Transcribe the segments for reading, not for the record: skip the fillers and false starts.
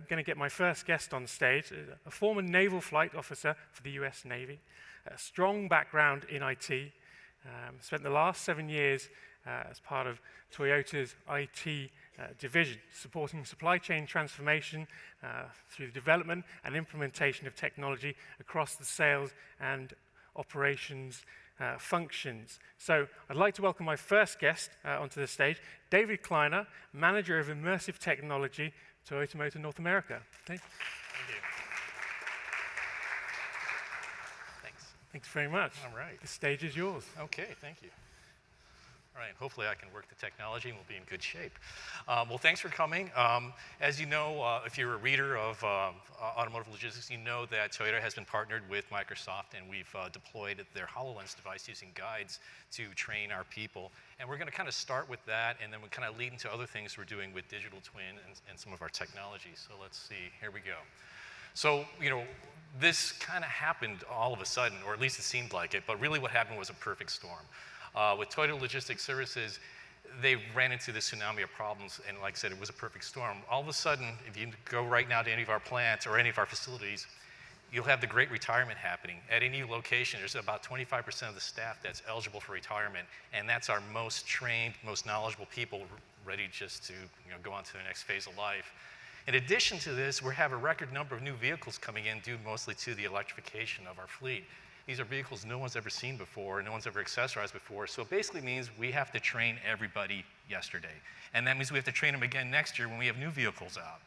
going to get my first guest on stage, a former naval flight officer for the US Navy, a strong background in IT, spent the last 7 years as part of Toyota's IT division, supporting supply chain transformation through the development and implementation of technology across the sales and operations functions. So I'd like to welcome my first guest onto the stage, David Kleiner, Manager of Immersive Technology, Toyota Motor North America. Thank you. Thanks. Thanks very much. All right. The stage is yours. Okay, thank you. All right, hopefully I can work the technology and we'll be in good shape. Well, thanks for coming. As you know, if you're a reader of automotive logistics, you know that Toyota has been partnered with Microsoft, and we've deployed their HoloLens device using guides to train our people. And we're going to kind of start with that, and then we'll kind of lead into other things we're doing with digital twin and some of our technology. So let's see, here we go. So, you know, this kind of happened all of a sudden, or at least it seemed like it, but really what happened was a perfect storm. With Toyota Logistics Services, they ran into this tsunami of problems, and like I said, it was a perfect storm. All of a sudden, if you go right now to any of our plants or any of our facilities, you'll have the great retirement happening. At any location, there's about 25% of the staff that's eligible for retirement, and that's our most trained, most knowledgeable people ready just to go on to the next phase of life. In addition to this, we have a record number of new vehicles coming in due mostly to the electrification of our fleet. These are vehicles no one's ever seen before, no one's ever accessorized before, so it basically means we have to train everybody yesterday. And that means we have to train them again next year when we have new vehicles out.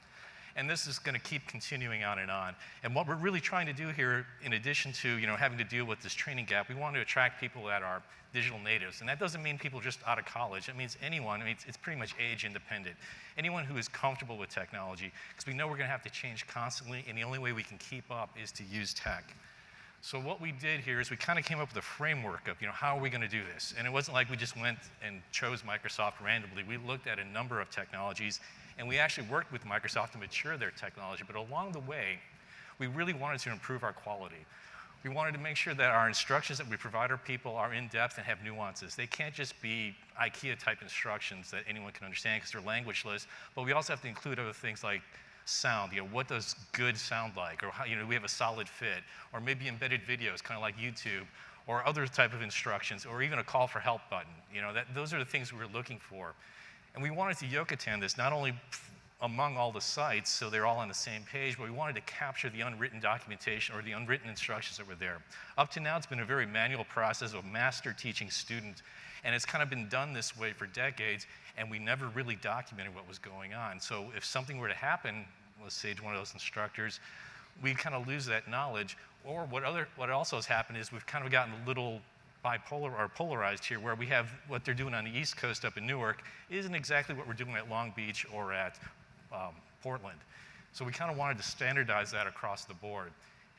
And this is going to keep continuing on and on. And what we're really trying to do here, in addition to having to deal with this training gap, we want to attract people that are digital natives. And that doesn't mean people just out of college. It means anyone. I mean, it's pretty much age independent. Anyone who is comfortable with technology, because we know we're going to have to change constantly, and the only way we can keep up is to use tech. So what we did here is we kind of came up with a framework of, how are we going to do this? And it wasn't like we just went and chose Microsoft randomly. We looked at a number of technologies, and we actually worked with Microsoft to mature their technology. But along the way, we really wanted to improve our quality. We wanted to make sure that our instructions that we provide our people are in-depth and have nuances. They can't just be IKEA-type instructions that anyone can understand because they're languageless, but we also have to include other things like sound, what does good sound like, or how, we have a solid fit, or maybe embedded videos, kind of like YouTube, or other type of instructions, or even a call for help button. Those are the things we were looking for. And we wanted to Yokotan this not only among all the sites, so they're all on the same page, but we wanted to capture the unwritten documentation or the unwritten instructions that were there. Up to now, it's been a very manual process of master teaching students, and it's kind of been done this way for decades, and we never really documented what was going on. So if something were to happen, let's say to one of those instructors, we kind of lose that knowledge. Or what also has happened is we've kind of gotten a little bipolar or polarized here, where we have what they're doing on the East Coast up in Newark isn't exactly what we're doing at Long Beach or at Portland. So we kind of wanted to standardize that across the board.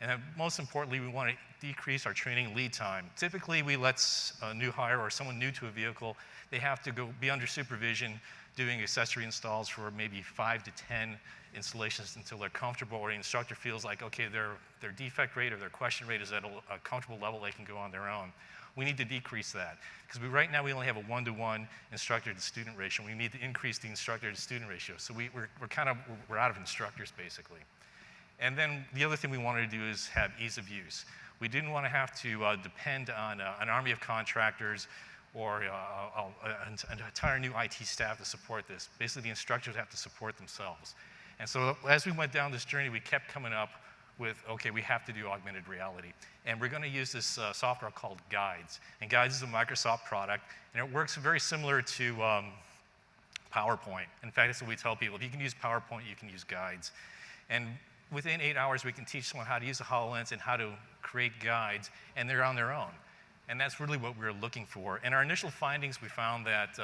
And most importantly, we want to decrease our training lead time. Typically, we let a new hire or someone new to a vehicle, they have to go be under supervision doing accessory installs for maybe 5 to 10 installations until they're comfortable, or the instructor feels like, okay, their defect rate or their question rate is at a comfortable level, they can go on their own. We need to decrease that, because right now we only have a 1-to-1 instructor to student ratio. We need to increase the instructor to student ratio. So we're out of instructors, basically. And then the other thing we wanted to do is have ease of use. We didn't want to have to depend on an army of contractors or an entire new IT staff to support this. Basically, the instructors have to support themselves. And so as we went down this journey, we kept coming up with, okay, we have to do augmented reality. And we're going to use this software called Guides. And Guides is a Microsoft product, and it works very similar to PowerPoint. In fact, that's what we tell people. If you can use PowerPoint, you can use Guides. And within 8 hours, we can teach someone how to use the HoloLens and how to create guides, and they're on their own. And that's really what we were looking for. In our initial findings, we found that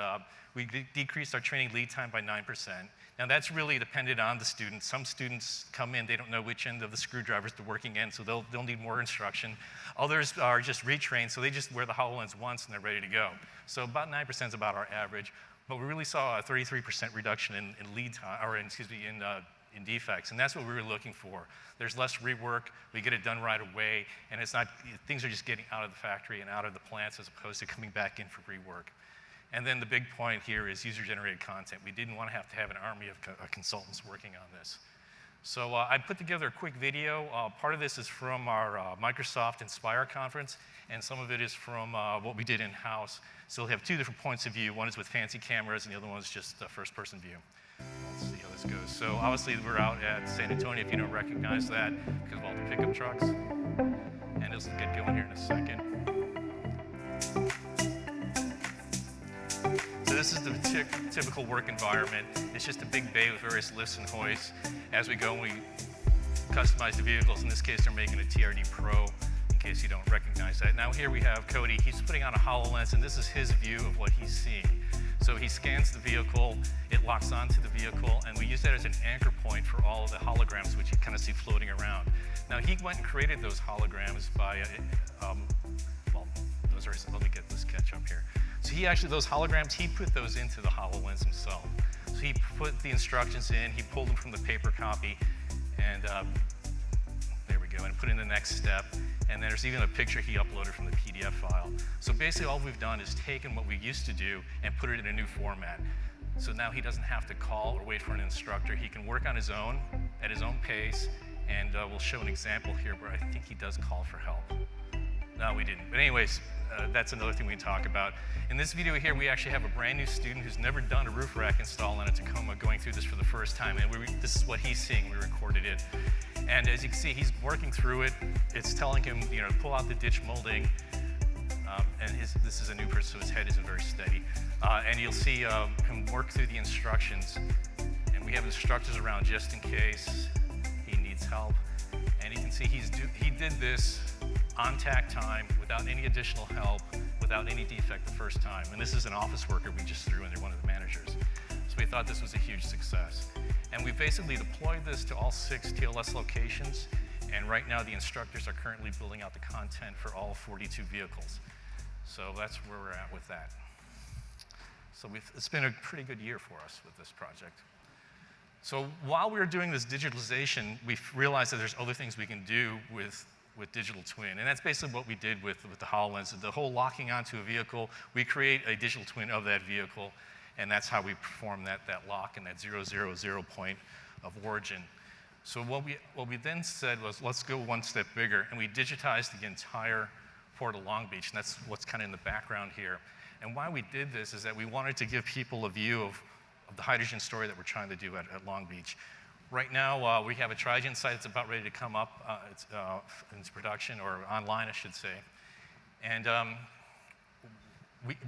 we decreased our training lead time by 9%. Now, that's really dependent on the students. Some students come in, they don't know which end of the screwdrivers they're working in, so they'll need more instruction. Others are just retrained, so they just wear the HoloLens once and they're ready to go. So about 9% is about our average, but we really saw a 33% reduction in lead time, or in defects, and that's what we were looking for. There's less rework, we get it done right away, and things are just getting out of the factory and out of the plants as opposed to coming back in for rework. And then the big point here is user-generated content. We didn't want to have an army of consultants working on this. So I put together a quick video. Part of this is from our Microsoft Inspire conference, and some of it is from what we did in-house. So we'll have two different points of view. One is with fancy cameras, and the other one is just a first-person view. Let's see how this goes. So obviously we're out at San Antonio, if you don't recognize that, because of all the pickup trucks. And this will get going here in a second. So this is the typical work environment. It's just a big bay with various lifts and hoists. As we go, we customize the vehicles. In this case, they're making a TRD Pro, in case you don't recognize that. Now here we have Cody. He's putting on a HoloLens, and this is his view of what he's seeing. So he scans the vehicle, it locks onto the vehicle, and we use that as an anchor point for all of the holograms, which you kind of see floating around. Now he went and created those holograms by, let me get this catch up here. So he actually, those holograms, he put those into the HoloLens himself. So he put the instructions in, he pulled them from the paper copy, and there we go, and put in the next step. And there's even a picture he uploaded from the PDF file. So basically all we've done is taken what we used to do and put it in a new format. So now he doesn't have to call or wait for an instructor. He can work on his own, at his own pace, and we'll show an example here where I think he does call for help. No, we didn't. But anyways, that's another thing we can talk about. In this video here, we actually have a brand new student who's never done a roof rack install in a Tacoma going through this for the first time, and this is what he's seeing. We recorded it. And as you can see, he's working through it. It's telling him, to pull out the ditch molding. This is a new person, so his head isn't very steady. And you'll see him work through the instructions. And we have instructors around just in case he needs help. And you can see he did this on tack time, without any additional help, without any defect the first time. And this is an office worker we just threw in there, one of the managers. So we thought this was a huge success. And we basically deployed this to all 6 TLS locations. And right now the instructors are currently building out the content for all 42 vehicles. So that's where we're at with that. So it's been a pretty good year for us with this project. So while we were doing this digitalization, we realized that there's other things we can do with digital twin. And that's basically what we did with the HoloLens. The whole locking onto a vehicle, we create a digital twin of that vehicle, and that's how we perform that lock and that 000 point of origin. So what we then said was, let's go one step bigger, and we digitized the entire Port of Long Beach, and that's what's kind of in the background here. And why we did this is that we wanted to give people a view of the hydrogen story that we're trying to do at Long Beach. Right now, we have a Trigen site that's about ready to come up into production, or online, I should say. And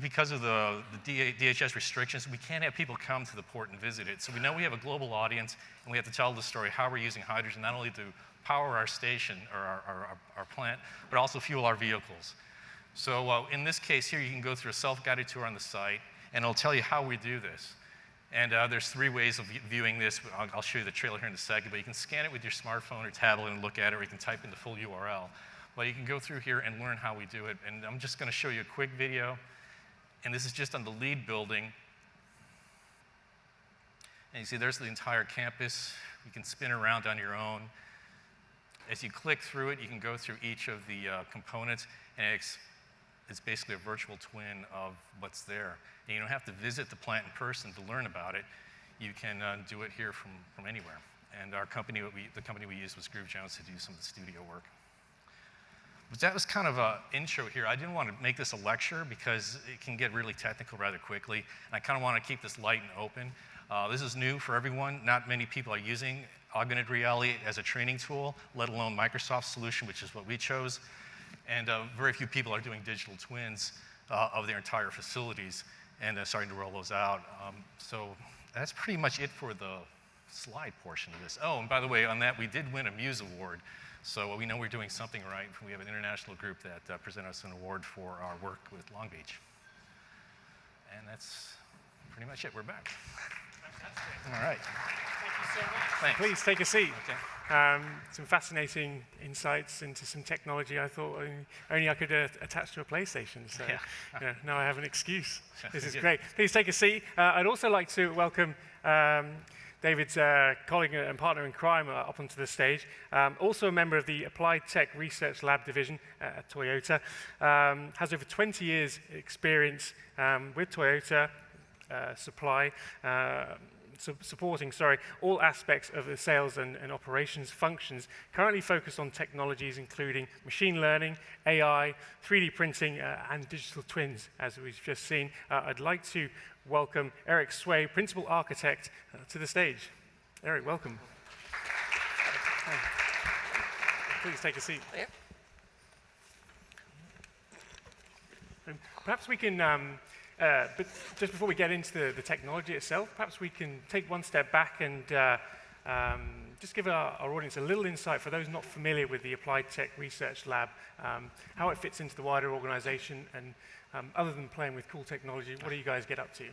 because of the DHS restrictions, we can't have people come to the port and visit it. So we know we have a global audience, and we have to tell the story how we're using hydrogen, not only to power our station or our plant, but also fuel our vehicles. So in this case here, you can go through a self-guided tour on the site, and it'll tell you how we do this. And there's 3 ways of viewing this. I'll show you the trailer here in a second, but you can scan it with your smartphone or tablet and look at it, or you can type in the full URL. But you can go through here and learn how we do it. And I'm just going to show you a quick video. And this is just on the lead building. And you see there's the entire campus. You can spin around on your own. As you click through it, you can go through each of the components, and it's basically a virtual twin of what's there. And you don't have to visit the plant in person to learn about it. You can do it here from anywhere. And our company, the company we used was Groove Jones to do some of the studio work. But that was kind of an intro here. I didn't want to make this a lecture because it can get really technical rather quickly. And I kind of want to keep this light and open. This is new for everyone. Not many people are using augmented reality as a training tool, let alone Microsoft's solution, which is what we chose. And very few people are doing digital twins of their entire facilities, and starting to roll those out. So that's pretty much it for the slide portion of this. Oh, and by the way, on that, we did win a Muse Award. So we know we're doing something right. We have an international group that presented us an award for our work with Long Beach. And that's pretty much it. We're back. Fantastic. All right. Thank you so much. Thanks. Please take a seat. Okay. Some fascinating insights into some technology I thought only I could attach to a PlayStation. So Yeah. Now I have an excuse. This is Good. great. Please take a seat. I'd also like to welcome David's colleague and partner in crime up onto the stage. Also a member of the Applied Tech Research Lab division at Toyota. Has over 20 years experience with Toyota supply. supporting all aspects of the sales and operations functions, currently focused on technologies including machine learning, AI, 3D printing, and digital twins, as we've just seen. I'd like to welcome Eric Sway, Principal Architect, to the stage. Eric, welcome. Please take a seat. Yeah. Perhaps we can, but just before we get into the technology itself, perhaps we can take one step back and just give our audience a little insight, for those not familiar with the Applied Tech Research Lab, how it fits into the wider organization, and other than playing with cool technology, what do you guys get up to?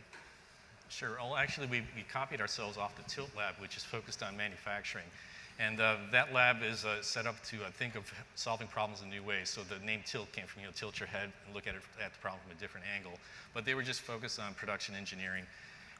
Sure. Well, actually, we copied ourselves off the Tilt Lab, which is focused on manufacturing. And that lab is set up to think of solving problems in new ways. So the name Tilt came from, tilt your head and look at the problem from a different angle. But they were just focused on production engineering.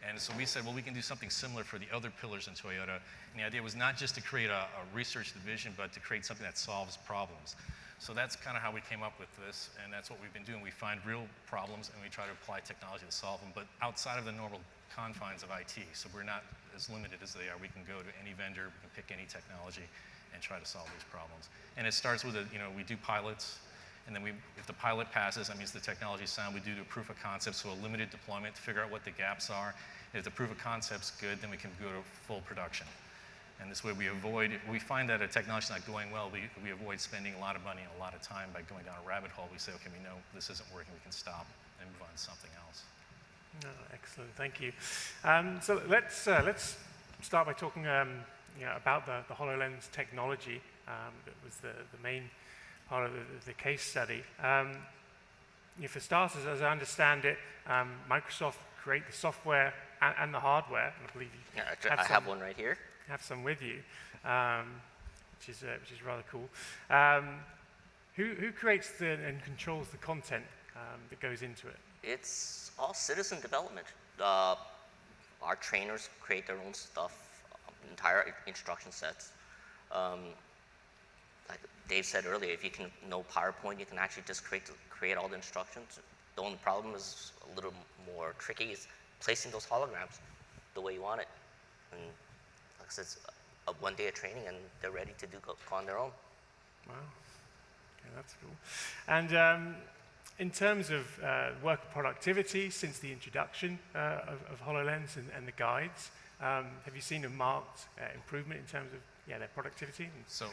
And so we said, well, we can do something similar for the other pillars in Toyota. And the idea was not just to create a research division, but to create something that solves problems. So that's kind of how we came up with this, and that's what we've been doing. We find real problems, and we try to apply technology to solve them, but outside of the normal confines of IT. So we're not as limited as they are. We can go to any vendor, we can pick any technology, and try to solve these problems. And it starts with, we do pilots, and then if the pilot passes, that means the technology is sound. We do a proof of concept, so a limited deployment to figure out what the gaps are. If the proof of concept's good, then we can go to full production. And this way we find that a technology's not going well, we avoid spending a lot of money and a lot of time by going down a rabbit hole. We say, okay, we know this isn't working, we can stop and move on to something else. Oh, excellent, thank you. So let's start by talking about the HoloLens technology. That was the main part of the case study. For starters, as I understand it, Microsoft create the software and the hardware. And I believe you I have one right here. Have some with you, which is rather cool. Who creates and controls the content that goes into it? It's all citizen development. Our trainers create their own stuff, entire instruction sets. Like Dave said earlier, if you can know PowerPoint, you can actually just create all the instructions. The only problem is a little more tricky is placing those holograms the way you want it. And like I said, it's a 1 day of training, and they're ready to go on their own. Wow, okay, that's cool. And in terms of worker productivity, since the introduction of HoloLens and the guides, have you seen a marked improvement in terms of their productivity? So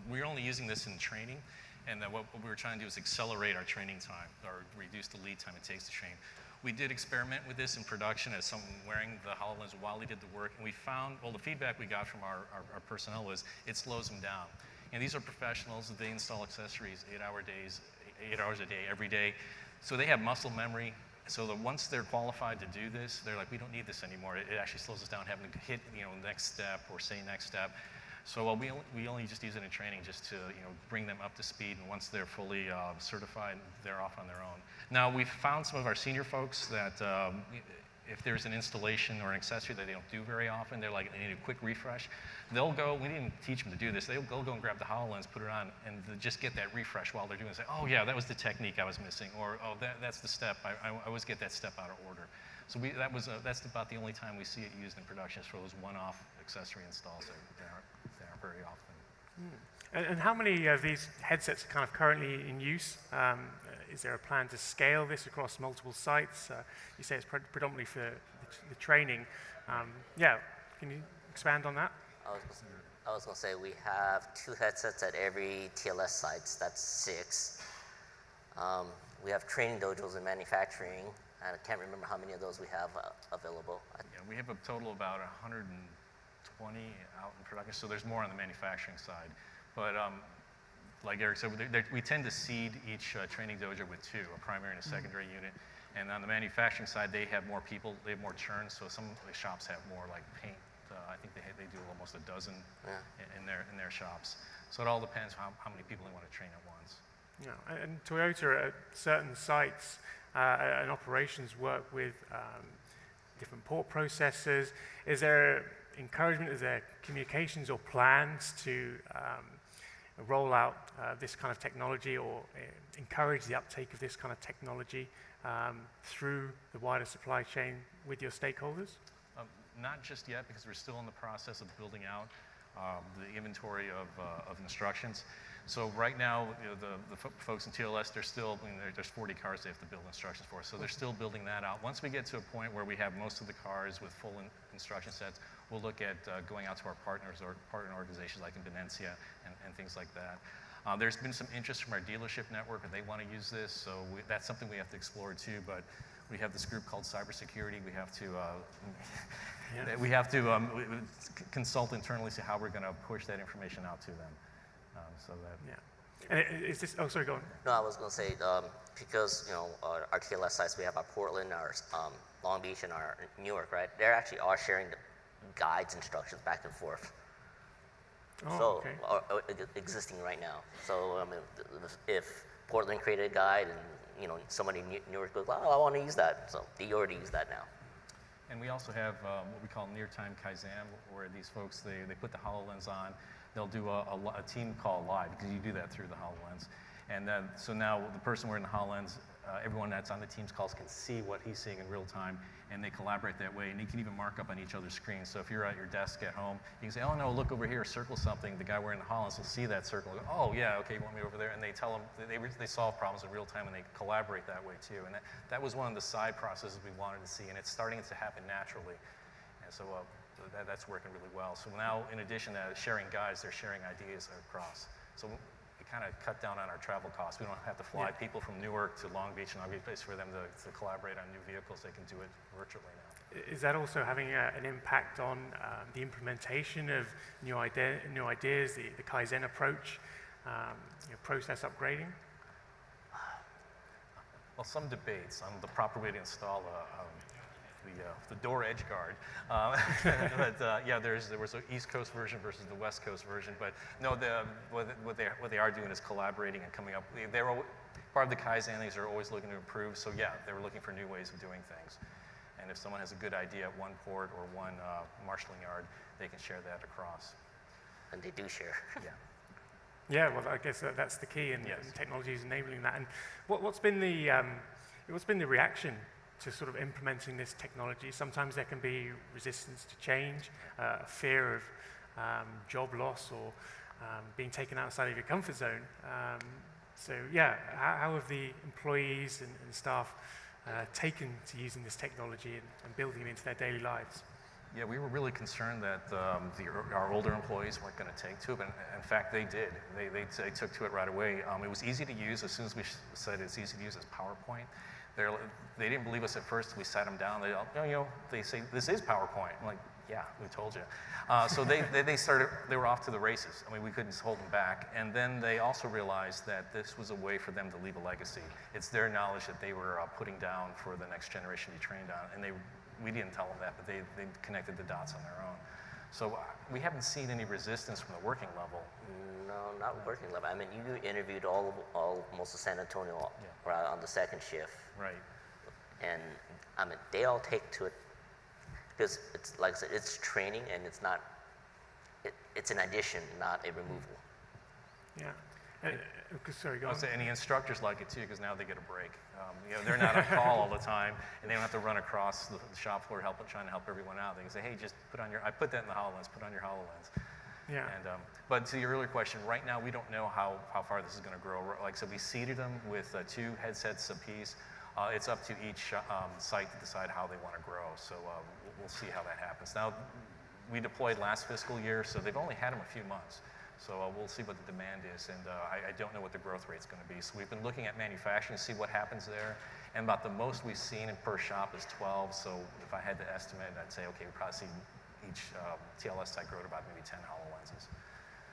we're only using this in training, and what we were trying to do is accelerate our training time, or reduce the lead time it takes to train. We did experiment with this in production as someone wearing the HoloLens while he did the work, and we found, the feedback we got from our personnel was it slows them down. And these are professionals, they install accessories 8 hours a day, every day. So they have muscle memory. So that once they're qualified to do this, they're like, we don't need this anymore. It actually slows us down having to hit, next step or say next step. So we only just use it in training just to bring them up to speed, and once they're fully certified, they're off on their own. Now we've found some of our senior folks that if there's an installation or an accessory that they don't do very often, they're like, they need a quick refresh. They'll go, we didn't teach them to do this, they'll go and grab the HoloLens, put it on, and just get that refresh while they're doing it. Say, oh yeah, that was the technique I was missing, or oh, that's the step, I always get that step out of order. So that's about the only time we see it used in production, is for those one-off accessory installs that aren't very often. And how many of these headsets are kind of currently in use? Is there a plan to scale this across multiple sites? You say it's predominantly for the training. Can you expand on that? I was going to say we have 2 headsets at every TLS sites. That's 6. We have training dojos in manufacturing. I can't remember how many of those we have available. Yeah, we have a total of about 120 out in production, so there's more on the manufacturing side. But like Eric said, we tend to seed each training dojo with 2, a primary and a secondary unit. And on the manufacturing side, they have more people, they have more churns, so some of the shops have more like paint. I think they do almost a dozen in their shops. So it all depends how many people they want to train at once. Yeah, and Toyota at certain sites and operations work with different port processors. Is there encouragement, is there communications or plans to roll out this kind of technology, or encourage the uptake of this kind of technology through the wider supply chain with your stakeholders? not just yet, because we're still in the process of building out the inventory of instructions. So right now, the folks in TLS, they're still, there's 40 cars they have to build instructions for, so they're still building that out. Once we get to a point where we have most of the cars with full instruction sets, we'll look at going out to our partners or partner organizations like Indonesia and things like that. There's been some interest from our dealership network, and they want to use this, so that's something we have to explore too. But we have this group called cybersecurity. We have to consult internally, see how we're going to push that information out to them. So that. Yeah. And is this? Oh, sorry. Go on. No, I was going to say because our TLS sites, we have our Portland, our Long Beach, and our Newark, right? They actually are sharing the guides, instructions back and forth. Oh, So okay. existing right now. So I mean, if Portland created a guide and somebody in Newark goes, oh, I want to use that, so they already use that now. And we also have what we call near-time Kaizen, where these folks, they put the HoloLens on. They'll do a team call live, because you do that through the HoloLens. And so now the person wearing the HoloLens, everyone that's on the team's calls can see what he's seeing in real time, and they collaborate that way, and you can even mark up on each other's screens. So if you're at your desk at home, you can say, oh no, look over here, circle something. The guy wearing the HoloLens will see that circle. Go, oh yeah, okay, you want me over there? And they tell them, they solve problems in real time, and they collaborate that way too. And that was one of the side processes we wanted to see, and it's starting to happen naturally. And so that's working really well. So now, in addition to sharing guides, they're sharing ideas across. So we kind of cut down on our travel costs. We don't have to fly people from Newark to Long Beach and Long Beach Place for them to collaborate on new vehicles. They can do it virtually now. Is that also having an impact on the implementation of new ideas, the Kaizen approach, process upgrading? Well, some debates on the proper way to install the door edge guard. But yeah, there was an East Coast version versus the West Coast version. But no, what they are doing is collaborating and coming up. They're part of the Kaizen. These are always looking to improve. So yeah, they were looking for new ways of doing things. And if someone has a good idea at one port or one marshalling yard, they can share that across. And they do share. Yeah. Yeah, well, I guess that's the key, and, Yes. and technology is enabling that. And what's been the reaction to sort of implementing this technology? Sometimes there can be resistance to change, fear of job loss or being taken outside of your comfort zone. So yeah, how have the employees and staff taken to using this technology and building it into their daily lives? Yeah, we were really concerned that our older employees weren't going to take to it, but in fact they did. They took to it right away. It was easy to use. As soon as we said it's easy to use as PowerPoint, they didn't believe us at first. We sat them down. They say, this is PowerPoint. I'm like, yeah, we told you. So they were off to the races. I mean, we couldn't hold them back. And then they also realized that this was a way for them to leave a legacy. It's their knowledge that they were putting down for the next generation to be trained on. And we didn't tell them that, but they connected the dots on their own. So we haven't seen any resistance from the working level. No, not working level. I mean, you interviewed most of San Antonio on the second shift. Right. And I mean, they all take to it because it's like I said, it's training, and it's not. It's an addition, not a removal. Yeah. Sorry, go on. And the instructors like it too, because now they get a break. They're not on call all the time, and they don't have to run across the shop floor trying to help everyone out. They can say, hey, just I put that in the HoloLens, put on your HoloLens. Yeah. And, but to your earlier question, right now we don't know how far this is going to grow. Like I said, we seeded them with 2 headsets apiece. It's up to each site to decide how they want to grow. So we'll see how that happens. Now, we deployed last fiscal year, so they've only had them a few months. So we'll see what the demand is, and I don't know what the growth rate's going to be. So we've been looking at manufacturing to see what happens there, and about the most we've seen in per shop is 12. So if I had to estimate, I'd say, okay, we probably see each TLS site grow to about maybe 10 HoloLenses.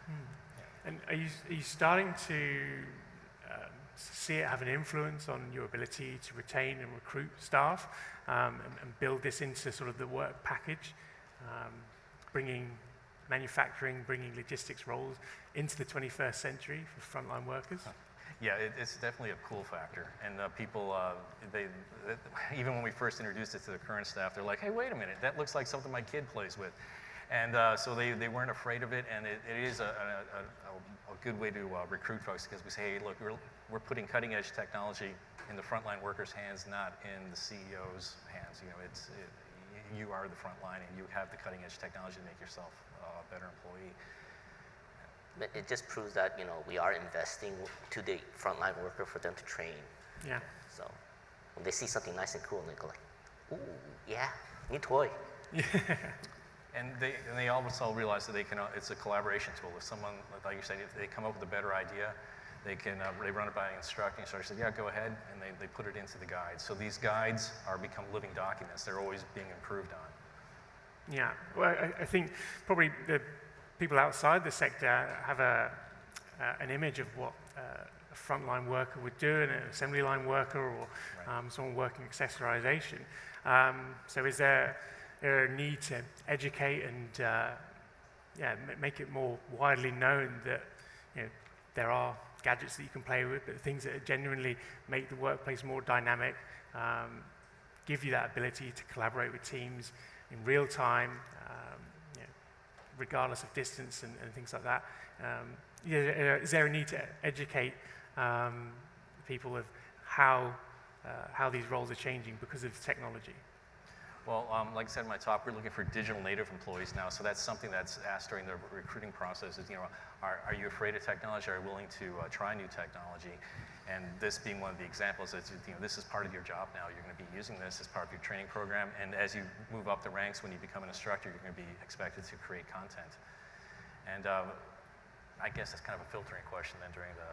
Yeah. And are you starting to see it have an influence on your ability to retain and recruit staff, and build this into sort of the work package, bringing manufacturing, bringing logistics roles into the 21st century for frontline workers? Yeah, it's definitely a cool factor. And people, even when we first introduced it to the current staff, they're like, hey, wait a minute, that looks like something my kid plays with. And so they weren't afraid of it, and it is a good way to recruit folks, because we say, hey, look, we're putting cutting edge technology in the frontline workers' hands, not in the CEO's hands. you are the front line and you have the cutting edge technology to make yourself a better employee. It just proves that, we are investing to the frontline worker for them to train. Yeah. So when they see something nice and cool, and they go like, ooh, yeah, new toy. And they also realize that it's a collaboration tool. If someone, like you said, if they come up with a better idea, they run it by an instructor, and instructor says, yeah, go ahead, and they put it into the guides. So these guides become living documents. They're always being improved on. Yeah, well, I think probably the people outside the sector have an image of what a frontline worker would do, an assembly line worker, or someone working accessorization. So is there a need to educate and make it more widely known that there are gadgets that you can play with, but things that genuinely make the workplace more dynamic, give you that ability to collaborate with teams in real time, regardless of distance and things like that. Is there a need to educate people of how these roles are changing because of technology? Well, like I said in my talk, we're looking for digital native employees now, so that's something that's asked during the recruiting process is, are you afraid of technology? Are you willing to try new technology? And this being one of the examples, is, this is part of your job now. You're going to be using this as part of your training program, and as you move up the ranks, when you become an instructor, you're going to be expected to create content. And I guess that's kind of a filtering question then during the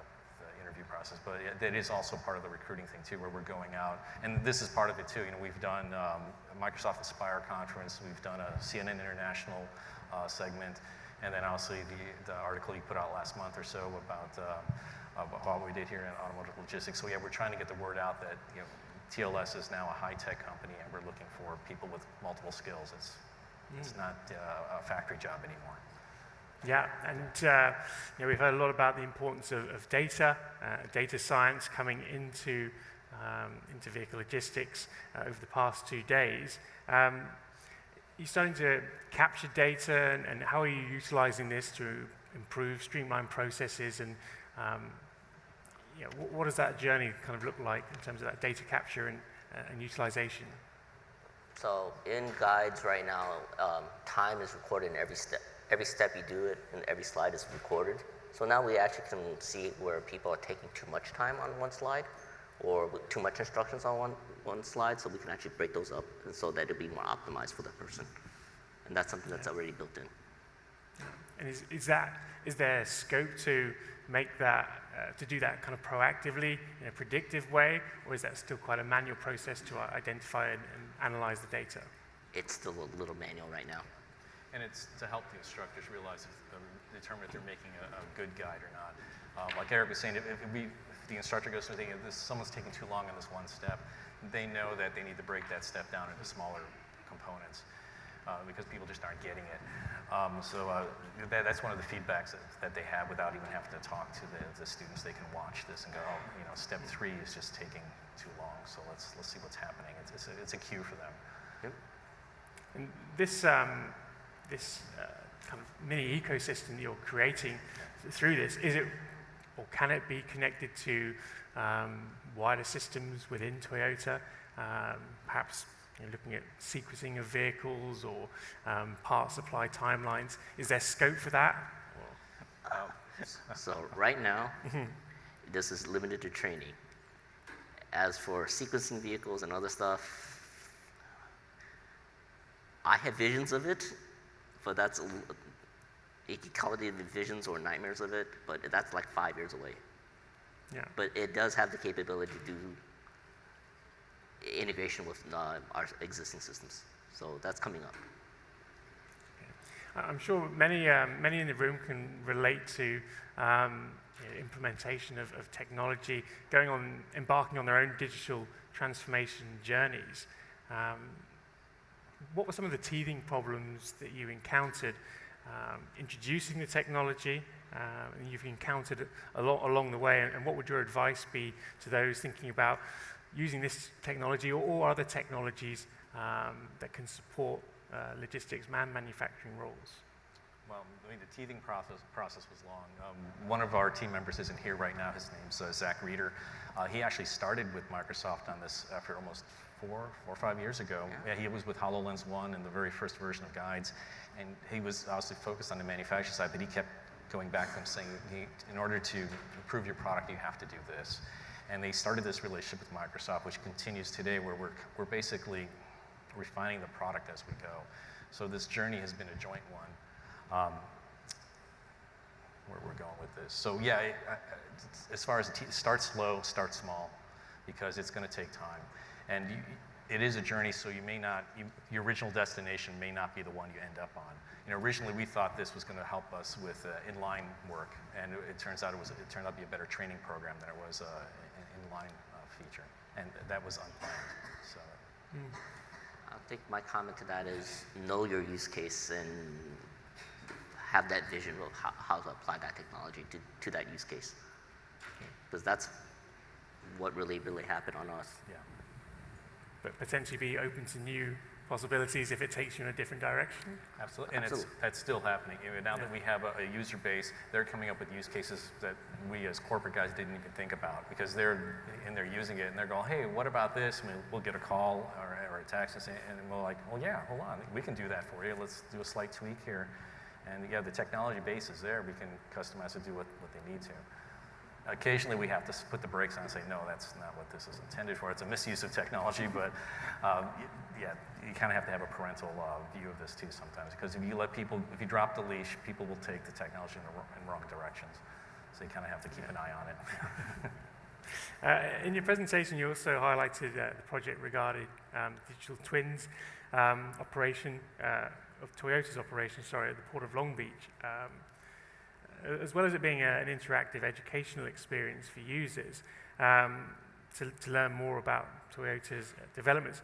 interview process, but that is also part of the recruiting thing too, where we're going out, and this is part of it too. We've done a Microsoft Inspire conference, we've done a CNN International segment, and then obviously the article you put out last month or so about what we did here in automotive logistics. So yeah, we're trying to get the word out that TLS is now a high-tech company, and we're looking for people with multiple skills. It's not a factory job anymore. Yeah, and we've heard a lot about the importance of data science coming into vehicle logistics over the past 2 days. You're starting to capture data, and how are you utilizing this to improve, streamline processes, and what does that journey kind of look like in terms of that data capture and utilization? So in guides right now, time is recorded in every step. Every step you do it, and every slide is recorded. So now we actually can see where people are taking too much time on one slide, or with too much instructions on one slide, so we can actually break those up, and so that it'll be more optimized for that person. And that's something that's already built in. And is there scope to make that, to do that kind of proactively in a predictive way, or is that still quite a manual process to identify and analyze the data? It's still a little manual right now. And it's to help the instructors realize, determine if they're making a good guide or not. Like Eric was saying, if the instructor goes through thinking someone's taking too long on this one step, they know that they need to break that step down into smaller components because people just aren't getting it. That's one of the feedbacks that they have without even having to talk to the students. They can watch this and go, step 3 is just taking too long, so let's see what's happening. It's a cue for them. Yep. And this kind of mini ecosystem that you're creating through this, is it, or can it be connected to wider systems within Toyota? Perhaps looking at sequencing of vehicles or part supply timelines. Is there scope for that? So right now, this is limited to training. As for sequencing vehicles and other stuff, I have visions of it, but you can call it either visions or nightmares of it, but that's like 5 years away. Yeah. But it does have the capability to do integration with our existing systems. So that's coming up. I'm sure many in the room can relate to implementation of technology, embarking on their own digital transformation journeys. What were some of the teething problems that you encountered introducing the technology, and you've encountered a lot along the way, and what would your advice be to those thinking about using this technology or other technologies that can support logistics and manufacturing roles? Well, I mean, the teething process was long. One of our team members isn't here right now. His name's Zach Reeder. He actually started with Microsoft on this after almost 4 or 5 years ago. Yeah, he was with HoloLens 1 and the very first version of Guides, and he was obviously focused on the manufacturing side, but he kept going back to them saying, in order to improve your product, you have to do this. And they started this relationship with Microsoft, which continues today, where we're basically refining the product as we go. So this journey has been a joint one. Where we're going with this. So yeah, as far as start slow, start small, because it's going to take time. And it is a journey, so you may not, your original destination may not be the one you end up on. You know, originally we thought this was going to help us with inline work, and it turned out to be a better training program than it was an inline feature, and that was unplanned. So. I think my comment to that is know your use case and have that vision of how to apply that technology to that use case. Because that's what really happened on us. Yeah. But potentially be open to new possibilities if it takes you in a different direction. Absolutely, and that's still happening. Now that we have a user base, they're coming up with use cases that we as corporate guys didn't even think about, because they're using it and they're going, hey, what about this? I mean, we'll get a call or a text and we're like, well, yeah, hold on, we can do that for you. Let's do a slight tweak here. And yeah, the technology base is there. We can customize to do what they need to. Occasionally we have to put the brakes on and say, no, that's not what this is intended for. It's a misuse of technology, but yeah, you kind of have to have a parental view of this too sometimes, because if you drop the leash, people will take the technology in wrong directions. So you kind of have to keep an eye on it. In your presentation, you also highlighted the project regarding digital twins operation, of Toyota's operation, at the Port of Long Beach. As well as it being an interactive educational experience for users to learn more about Toyota's developments.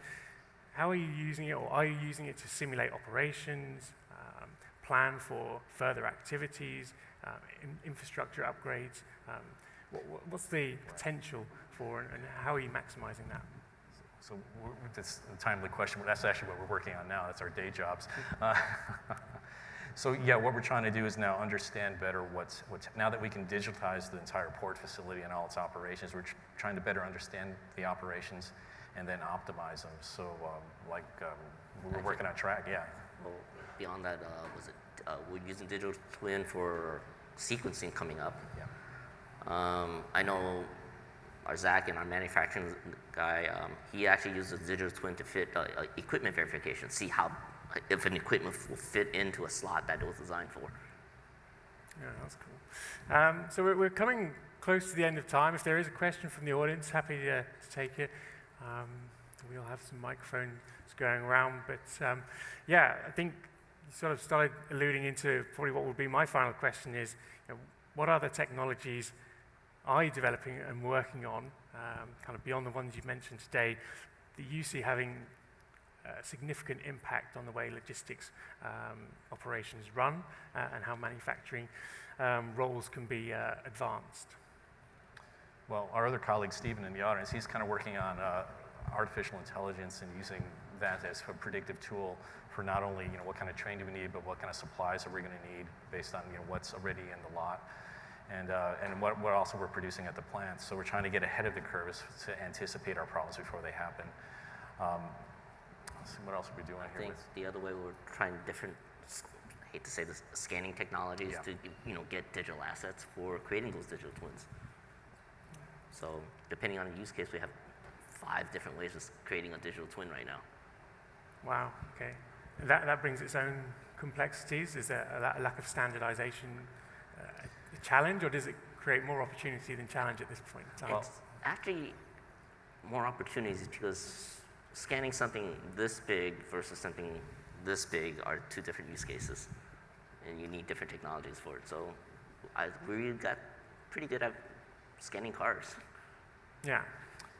How are you using it, or are you using it to simulate operations, plan for further activities, infrastructure upgrades? What's the potential for, and how are you maximizing that? So that's a timely question. That's actually what we're working on now. That's our day jobs. So yeah, what we're trying to do is now understand better now that we can digitize the entire port facility and all its operations, we're trying to better understand the operations and then optimize them. So we're working on track, yeah. Well, beyond that, we're using digital twin for sequencing coming up. Yeah. I know our Zach and our manufacturing guy, he actually uses digital twin to fit equipment verification, see if an equipment will fit into a slot that it was designed for. Yeah, that's cool. So we're coming close to the end of time. If there is a question from the audience, happy to take it. We'll have some microphones going around, but yeah, I think you sort of started alluding into probably what would be my final question is, what other technologies are you developing and working on, kind of beyond the ones you've mentioned today, that you see having significant impact on the way logistics operations run and how manufacturing roles can be advanced? Well, our other colleague, Stephen, in the audience, he's kind of working on artificial intelligence and using that as a predictive tool for not only what kind of training do we need, but what kind of supplies are we going to need based on what's already in the lot. And what also we're producing at the plant. So we're trying to get ahead of the curve to anticipate our problems before they happen. So what else are we doing here? I think the other way we're trying different, I hate to say this, scanning technologies to get digital assets for creating those digital twins. So depending on the use case, we have 5 different ways of creating a digital twin right now. Wow, okay. That brings its own complexities. Is there a lack of standardization a challenge, or does it create more opportunity than challenge at this point in time? Well, actually more opportunities, because scanning something this big versus something this big are 2 different use cases, and you need different technologies for it. So we got pretty good at scanning cars. Yeah.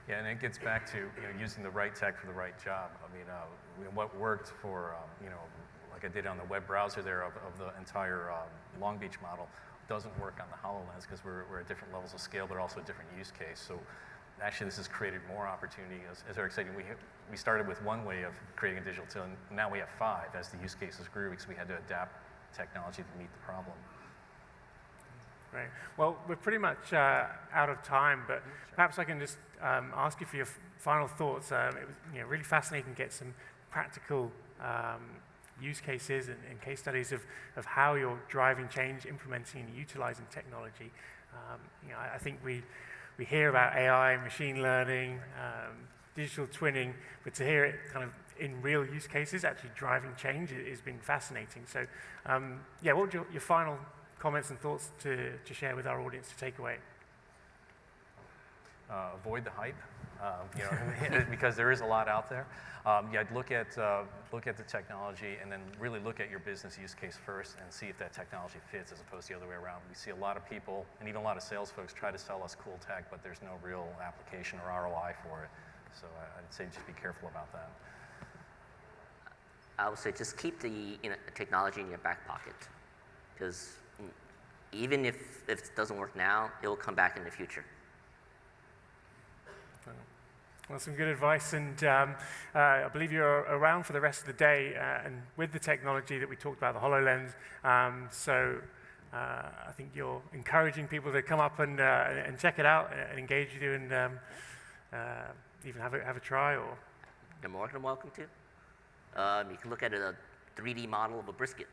Yeah, and it gets back to using the right tech for the right job. I mean, what worked for like I did on the web browser there of the entire Long Beach model doesn't work on the HoloLens, because we're at different levels of scale, but also a different use case. So actually, this has created more opportunity. As Eric said, we started with one way of creating a digital twin, and now we have 5 as the use cases grew, because we had to adapt technology to meet the problem. Great. Well, we're pretty much out of time, but perhaps I can just ask you for your final thoughts. It was really fascinating to get some practical use cases and case studies of how you're driving change, implementing and utilizing technology. I think we hear about AI, machine learning, digital twinning, but to hear it kind of in real use cases, actually driving change, has been fascinating. So, what would your final comments and thoughts to share with our audience to take away? Avoid the hype, because there is a lot out there. Look at the technology and then really look at your business use case first and see if that technology fits as opposed to the other way around. We see a lot of people and even a lot of sales folks try to sell us cool tech, but there's no real application or ROI for it. So I'd say just be careful about that. I would say just keep the technology in your back pocket, because even if it doesn't work now, it will come back in the future. Well, some good advice, and I believe you're around for the rest of the day, and with the technology that we talked about, the HoloLens, I think you're encouraging people to come up and check it out and engage with you and even have a try. Or You're more than welcome to. You can look at a 3D model of a brisket.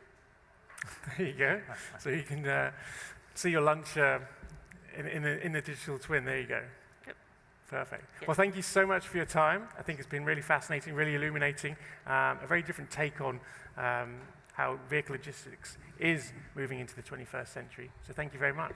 There you go. So you can see your lunch in the digital twin. There you go. Yep. Perfect. Yep. Well, thank you so much for your time. I think it's been really fascinating, really illuminating, a very different take on how vehicle logistics is moving into the 21st century. So thank you very much.